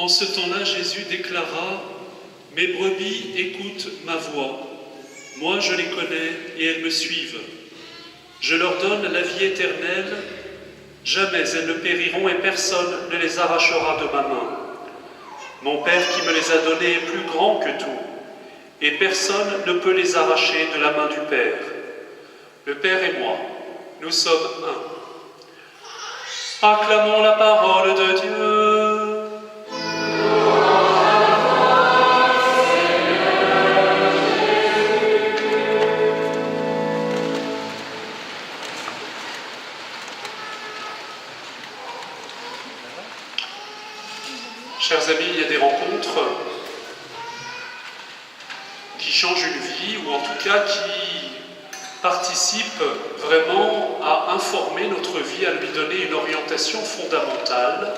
En ce temps-là, Jésus déclara : « Mes brebis écoutent ma voix. Moi, je les connais et elles me suivent. Je leur donne la vie éternelle. Jamais elles ne périront et personne ne les arrachera de ma main. Mon Père qui me les a donnés est plus grand que tout, et personne ne peut les arracher de la main du Père. Le Père et moi, nous sommes un. » Acclamons la parole de Dieu. Chers amis, il y a des rencontres qui changent une vie, ou en tout cas qui participent vraiment à informer notre vie, à lui donner une orientation fondamentale.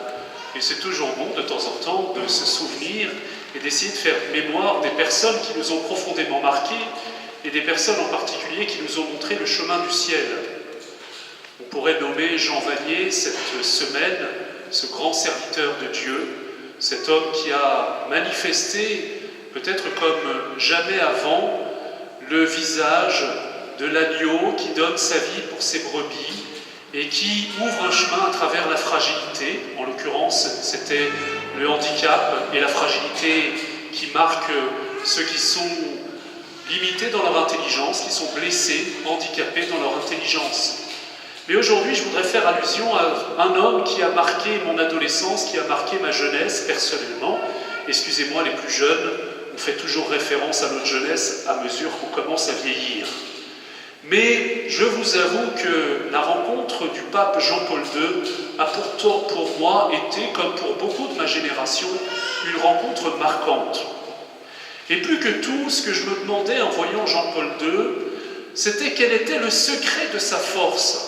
Et c'est toujours bon de temps en temps de se souvenir et d'essayer de faire mémoire des personnes qui nous ont profondément marqués et des personnes en particulier qui nous ont montré le chemin du ciel. On pourrait nommer Jean Vanier cette semaine, ce grand serviteur de Dieu, cet homme qui a manifesté, peut-être comme jamais avant, le visage de l'agneau qui donne sa vie pour ses brebis et qui ouvre un chemin à travers la fragilité. En l'occurrence, c'était le handicap et la fragilité qui marquent ceux qui sont limités dans leur intelligence, qui sont blessés, handicapés dans leur intelligence. Mais aujourd'hui, je voudrais faire allusion à un homme qui a marqué mon adolescence, qui a marqué ma jeunesse personnellement. Excusez-moi, les plus jeunes, on fait toujours référence à notre jeunesse à mesure qu'on commence à vieillir. Mais je vous avoue que la rencontre du pape Jean-Paul II a pourtant pour moi été, comme pour beaucoup de ma génération, une rencontre marquante. Et plus que tout, ce que je me demandais en voyant Jean-Paul II, c'était quel était le secret de sa force.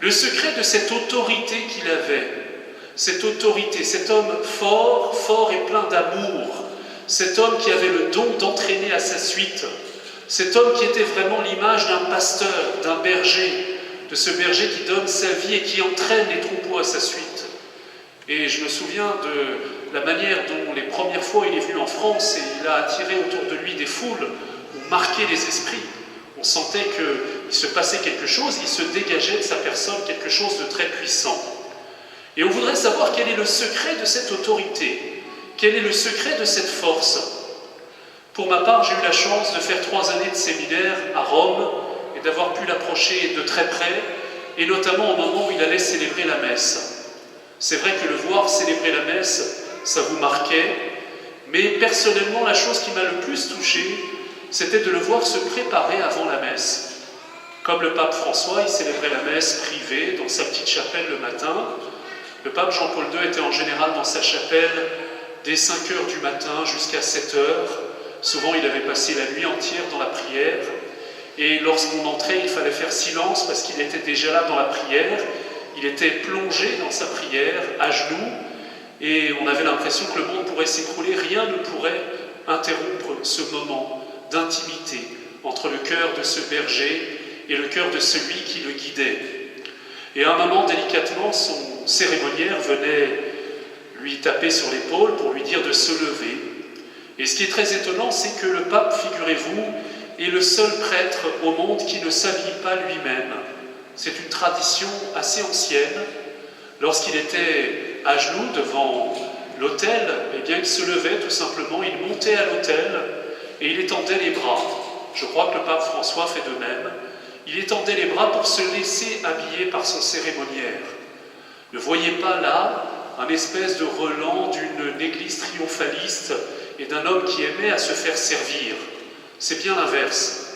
Le secret de cette autorité qu'il avait, cette autorité, cet homme fort, fort et plein d'amour, cet homme qui avait le don d'entraîner à sa suite, cet homme qui était vraiment l'image d'un pasteur, d'un berger, de ce berger qui donne sa vie et qui entraîne les troupeaux à sa suite. Et je me souviens de la manière dont les premières fois il est venu en France et il a attiré autour de lui des foules, ou marqué les esprits. On sentait qu'il se passait quelque chose, il se dégageait de sa personne quelque chose de très puissant. Et on voudrait savoir quel est le secret de cette autorité, quel est le secret de cette force. Pour ma part, j'ai eu la chance de faire 3 années de séminaire à Rome et d'avoir pu l'approcher de très près, et notamment au moment où il allait célébrer la messe. C'est vrai que le voir célébrer la messe, ça vous marquait, mais personnellement, la chose qui m'a le plus touché, c'était de le voir se préparer avant la messe. Comme le pape François, il célébrait la messe privée dans sa petite chapelle le matin. Le pape Jean-Paul II était en général dans sa chapelle dès 5 heures du matin jusqu'à 7 heures. Souvent, il avait passé la nuit entière dans la prière. Et lorsqu'on entrait, il fallait faire silence parce qu'il était déjà là dans la prière. Il était plongé dans sa prière, à genoux. Et on avait l'impression que le monde pourrait s'écrouler. Rien ne pourrait interrompre ce moment d'intimité entre le cœur de ce berger et le cœur de celui qui le guidait. Et à un moment, délicatement, son cérémoniaire venait lui taper sur l'épaule pour lui dire de se lever. Et ce qui est très étonnant, c'est que le pape, figurez-vous, est le seul prêtre au monde qui ne s'habille pas lui-même. C'est une tradition assez ancienne. Lorsqu'il était à genoux devant l'autel, eh bien, il se levait tout simplement, il montait à l'autel et il étendait les bras. Je crois que le pape François fait de même. Il étendait les bras pour se laisser habiller par son cérémoniaire. Ne voyez pas là un espèce de relent d'une église triomphaliste et d'un homme qui aimait à se faire servir. C'est bien l'inverse.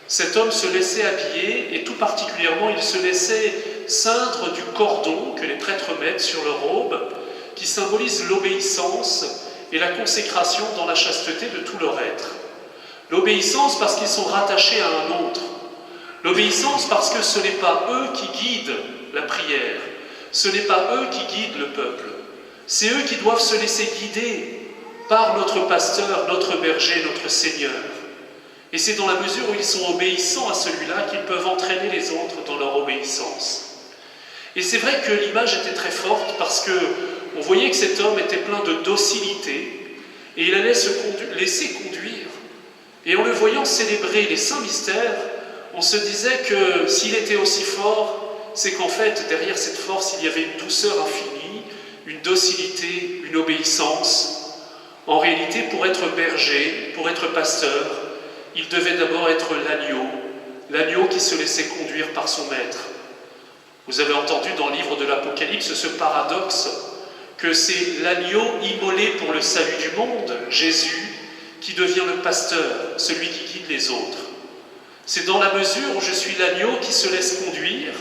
Cet homme se laissait habiller et tout particulièrement il se laissait ceindre du cordon que les prêtres mettent sur leur robe, qui symbolise l'obéissance et la consécration dans la chasteté de tout leur être. L'obéissance parce qu'ils sont rattachés à un autre. L'obéissance parce que ce n'est pas eux qui guident la prière. Ce n'est pas eux qui guident le peuple. C'est eux qui doivent se laisser guider par notre pasteur, notre berger, notre Seigneur. Et c'est dans la mesure où ils sont obéissants à celui-là qu'ils peuvent entraîner les autres dans leur obéissance. Et c'est vrai que l'image était très forte parce que on voyait que cet homme était plein de docilité et il allait se laisser conduire. Et en le voyant célébrer les saints mystères, on se disait que s'il était aussi fort, c'est qu'en fait, derrière cette force, il y avait une douceur infinie, une docilité, une obéissance. En réalité, pour être berger, pour être pasteur, il devait d'abord être l'agneau qui se laissait conduire par son maître. Vous avez entendu dans le livre de l'Apocalypse ce paradoxe que c'est l'agneau immolé pour le salut du monde, Jésus, qui devient le pasteur, celui qui guide les autres. C'est dans la mesure où je suis l'agneau qui se laisse conduire,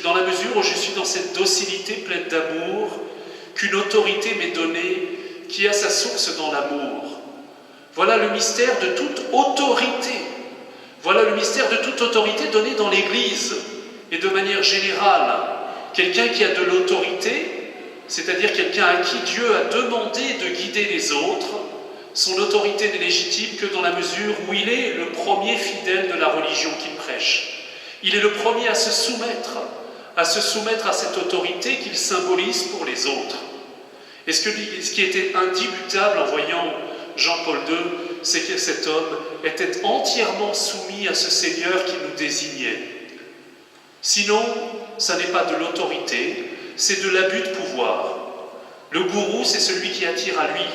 dans la mesure où je suis dans cette docilité pleine d'amour, qu'une autorité m'est donnée qui a sa source dans l'amour. Voilà le mystère de toute autorité. Voilà le mystère de toute autorité donnée dans l'Église et de manière générale. Quelqu'un qui a de l'autorité, c'est-à-dire quelqu'un à qui Dieu a demandé de guider les autres, son autorité n'est légitime que dans la mesure où il est le premier fidèle de la religion qu'il prêche. Il est le premier à se soumettre à cette autorité qu'il symbolise pour les autres. Et ce qui était indubitable en voyant Jean-Paul II, c'est que cet homme était entièrement soumis à ce Seigneur qui nous désignait. Sinon, ça n'est pas de l'autorité, c'est de l'abus de pouvoir. Le gourou, c'est celui qui attire à lui.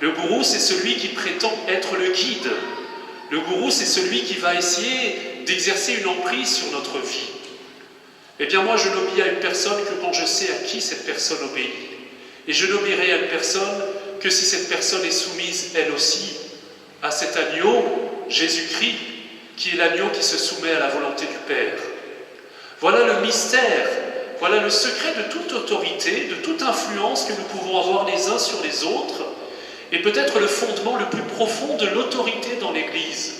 Le gourou, c'est celui qui prétend être le guide. Le gourou, c'est celui qui va essayer d'exercer une emprise sur notre vie. Eh bien, moi, je n'obéis à une personne que quand je sais à qui cette personne obéit. Et je n'obéirai à une personne que si cette personne est soumise, elle aussi, à cet agneau, Jésus-Christ, qui est l'agneau qui se soumet à la volonté du Père. Voilà le mystère, voilà le secret de toute autorité, de toute influence que nous pouvons avoir les uns sur les autres, et peut-être le fondement le plus profond de l'autorité dans l'Église.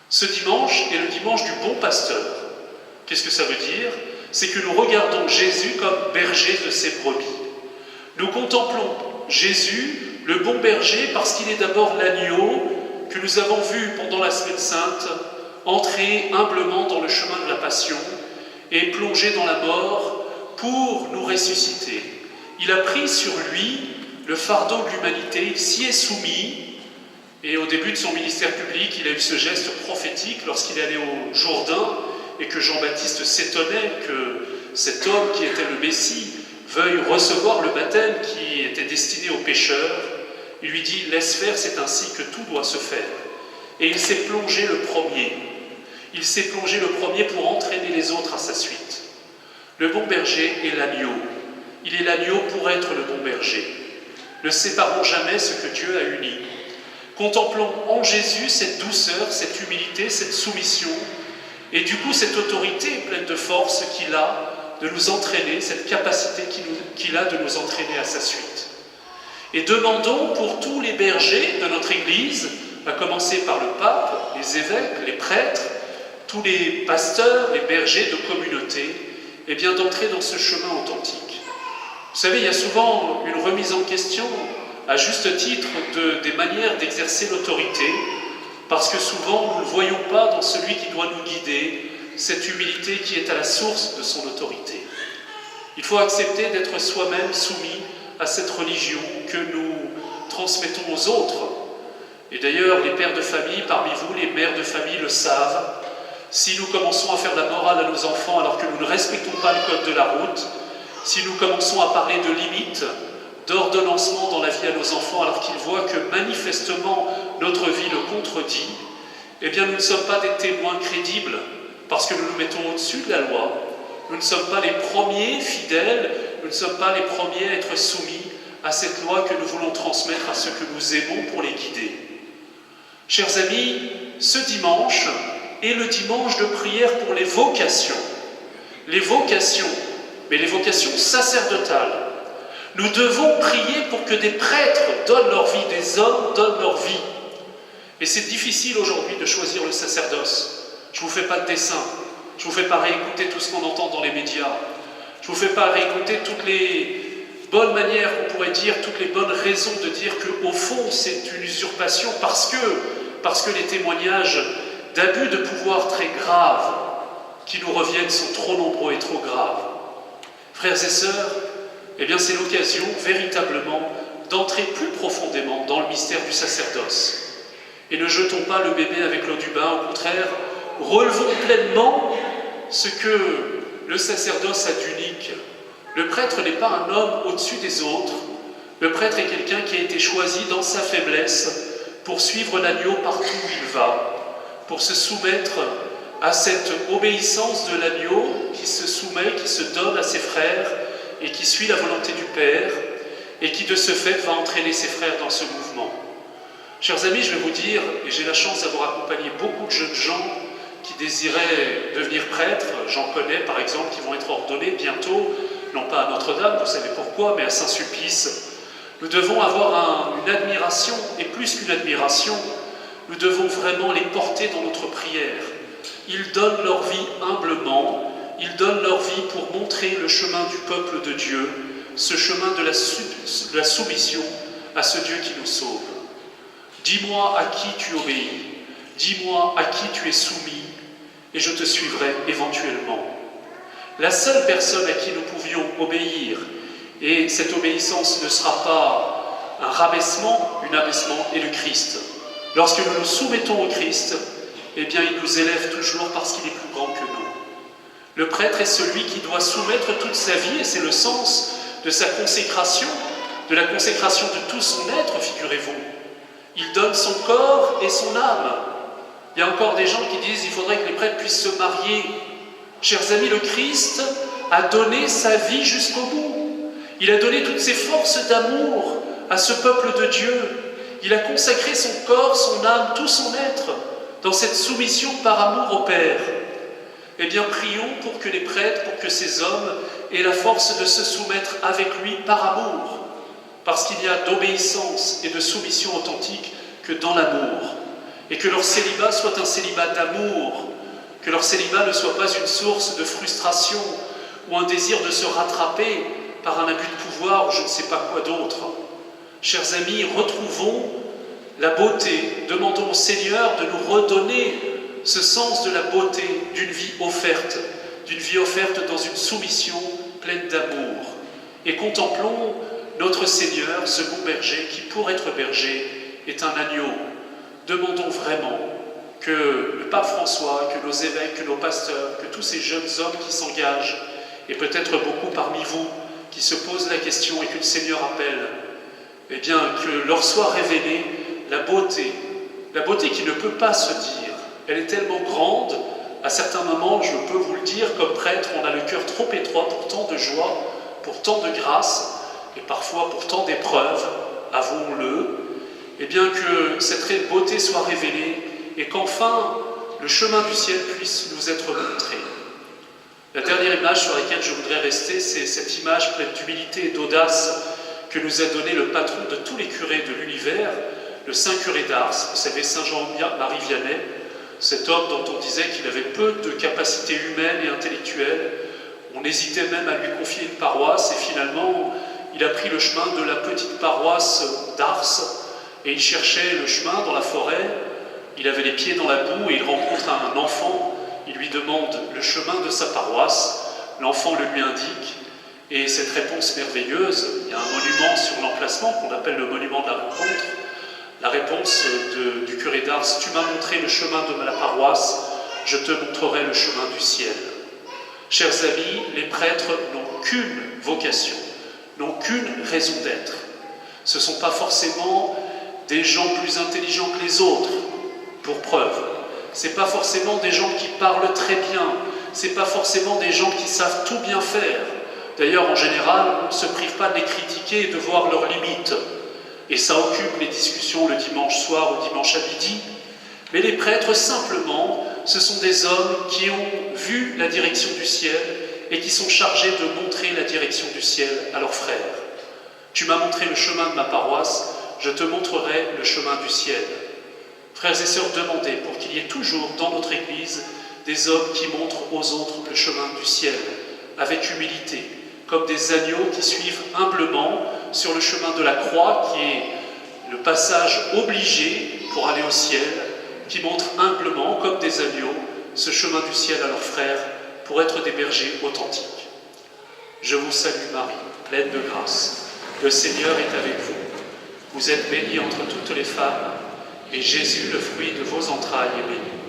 Ce dimanche est le dimanche du bon pasteur. Qu'est-ce que ça veut dire? C'est que nous regardons Jésus comme berger de ses brebis. Nous contemplons Jésus, le bon berger, parce qu'il est d'abord l'agneau que nous avons vu pendant la Semaine Sainte entrer humblement dans le chemin de la Passion et plonger dans la mort pour nous ressusciter. Il a pris sur lui le fardeau de l'humanité, il s'y est soumis, et au début de son ministère public, il a eu ce geste prophétique lorsqu'il est allé au Jourdain et que Jean-Baptiste s'étonnait que cet homme qui était le Messie veuille recevoir le baptême qui était destiné aux pécheurs. Il lui dit « Laisse faire, c'est ainsi que tout doit se faire ». Et il s'est plongé le premier. Il s'est plongé le premier pour entraîner les autres à sa suite. Le bon berger est l'agneau. Il est l'agneau pour être le bon berger. Ne séparons jamais ce que Dieu a uni. Contemplons en Jésus cette douceur, cette humilité, cette soumission, et du coup cette autorité pleine de force qu'il a de nous entraîner, cette capacité qu'il a de nous entraîner à sa suite. Et demandons pour tous les bergers de notre Église, à commencer par le pape, les évêques, les prêtres, tous les pasteurs, les bergers de communauté, eh bien d'entrer dans ce chemin authentique. Vous savez, il y a souvent une remise en question, à juste titre, des manières d'exercer l'autorité, parce que souvent nous ne voyons pas dans celui qui doit nous guider cette humilité qui est à la source de son autorité. Il faut accepter d'être soi-même soumis à cette religion que nous transmettons aux autres. Et d'ailleurs, les pères de famille parmi vous, les mères de famille le savent. Si nous commençons à faire la morale à nos enfants alors que nous ne respectons pas le code de la route, si nous commençons à parler de limites, d'ordonnancement dans la vie à nos enfants alors qu'ils voient que manifestement notre vie le contredit, eh bien nous ne sommes pas des témoins crédibles parce que nous nous mettons au-dessus de la loi. Nous ne sommes pas les premiers fidèles, nous ne sommes pas les premiers à être soumis à cette loi que nous voulons transmettre à ceux que nous aimons pour les guider. Chers amis, ce dimanche est le dimanche de prière pour les vocations. Les vocations, mais les vocations sacerdotales. Nous devons prier pour que des prêtres donnent leur vie, des hommes donnent leur vie. Et c'est difficile aujourd'hui de choisir le sacerdoce. Je ne vous fais pas de dessin, je ne vous fais pas réécouter tout ce qu'on entend dans les médias, je ne vous fais pas réécouter toutes les bonnes manières, on pourrait dire, toutes les bonnes raisons de dire qu'au fond c'est une usurpation parce que les témoignages d'abus de pouvoir très graves qui nous reviennent sont trop nombreux et trop graves. Frères et sœurs, eh bien c'est l'occasion véritablement d'entrer plus profondément dans le mystère du sacerdoce. Et ne jetons pas le bébé avec l'eau du bain, au contraire, relevons pleinement ce que le sacerdoce a d'unique. Le prêtre n'est pas un homme au-dessus des autres. Le prêtre est quelqu'un qui a été choisi dans sa faiblesse pour suivre l'agneau partout où il va, pour se soumettre à cette obéissance de l'agneau qui se soumet, qui se donne à ses frères et qui suit la volonté du Père et qui de ce fait va entraîner ses frères dans ce mouvement. Chers amis, je vais vous dire, et j'ai la chance d'avoir accompagné beaucoup de jeunes gens qui désiraient devenir prêtres, j'en connais par exemple qui vont être ordonnés bientôt, non pas à Notre-Dame, vous savez pourquoi, mais à Saint-Sulpice. Nous devons avoir une admiration, et plus qu'une admiration, nous devons vraiment les porter dans notre prière. Ils donnent leur vie humblement, ils donnent leur vie pour montrer le chemin du peuple de Dieu, ce chemin de la soumission à ce Dieu qui nous sauve. Dis-moi à qui tu obéis, dis-moi à qui tu es soumis, et je te suivrai éventuellement. La seule personne à qui nous pouvions obéir, et cette obéissance ne sera pas un rabaissement, un abaissement, est le Christ. Lorsque nous nous soumettons au Christ, eh bien il nous élève toujours parce qu'il est plus grand que nous. Le prêtre est celui qui doit soumettre toute sa vie, et c'est le sens de sa consécration, de la consécration de tout son être, figurez-vous. Il donne son corps et son âme. Il y a encore des gens qui disent qu'il faudrait que les prêtres puissent se marier. Chers amis, le Christ a donné sa vie jusqu'au bout. Il a donné toutes ses forces d'amour à ce peuple de Dieu. Il a consacré son corps, son âme, tout son être dans cette soumission par amour au Père. Eh bien, prions pour que les prêtres, pour que ces hommes aient la force de se soumettre avec lui par amour. Parce qu'il y a d'obéissance et de soumission authentique que dans l'amour. Et que leur célibat soit un célibat d'amour, que leur célibat ne soit pas une source de frustration ou un désir de se rattraper par un abus de pouvoir ou je ne sais pas quoi d'autre. Chers amis, retrouvons la beauté, demandons au Seigneur de nous redonner ce sens de la beauté d'une vie offerte dans une soumission pleine d'amour. Et contemplons notre Seigneur, ce bon berger, qui pour être berger est un agneau. Demandons vraiment que le pape François, que nos évêques, que nos pasteurs, que tous ces jeunes hommes qui s'engagent, et peut-être beaucoup parmi vous qui se posent la question et que le Seigneur appelle, eh bien que leur soit révélée la beauté qui ne peut pas se dire. Elle est tellement grande, à certains moments, je peux vous le dire, comme prêtre, on a le cœur trop étroit pour tant de joie, pour tant de grâce, et parfois pour tant d'épreuves, avouons-le, et bien que cette beauté soit révélée et qu'enfin le chemin du ciel puisse nous être montré. La dernière image sur laquelle je voudrais rester, c'est cette image pleine d'humilité et d'audace que nous a donnée le patron de tous les curés de l'univers, le saint curé d'Ars, vous savez, Saint Jean-Marie Vianney, cet homme dont on disait qu'il avait peu de capacités humaines et intellectuelles. On hésitait même à lui confier une paroisse et finalement il a pris le chemin de la petite paroisse d'Ars et il cherchait le chemin dans la forêt. Il avait les pieds dans la boue et il rencontre un enfant. Il lui demande le chemin de sa paroisse. L'enfant le lui indique et cette réponse merveilleuse, il y a un monument sur l'emplacement qu'on appelle le monument de la rencontre. La réponse du curé d'Ars, tu m'as montré le chemin de la paroisse, je te montrerai le chemin du ciel. Chers amis, les prêtres n'ont qu'une vocation, n'ont qu'une raison d'être. Ce ne sont pas forcément des gens plus intelligents que les autres, pour preuve. Ce n'est pas forcément des gens qui parlent très bien, ce n'est pas forcément des gens qui savent tout bien faire. D'ailleurs, en général, on ne se prive pas de les critiquer et de voir leurs limites. Et ça occupe les discussions le dimanche soir ou dimanche à midi. Mais les prêtres, simplement, ce sont des hommes qui ont vu la direction du ciel et qui sont chargés de montrer la direction du ciel à leurs frères. Tu m'as montré le chemin de ma paroisse, je te montrerai le chemin du ciel. Frères et sœurs, demandez pour qu'il y ait toujours dans notre Église des hommes qui montrent aux autres le chemin du ciel, avec humilité, comme des agneaux qui suivent humblement sur le chemin de la croix, qui est le passage obligé pour aller au ciel, qui montrent humblement, comme des agneaux, ce chemin du ciel à leurs frères, pour être des bergers authentiques. Je vous salue Marie. pleine de grâce. Le Seigneur est avec vous. Vous êtes bénie entre toutes les femmes, et Jésus, le fruit de vos entrailles, est béni.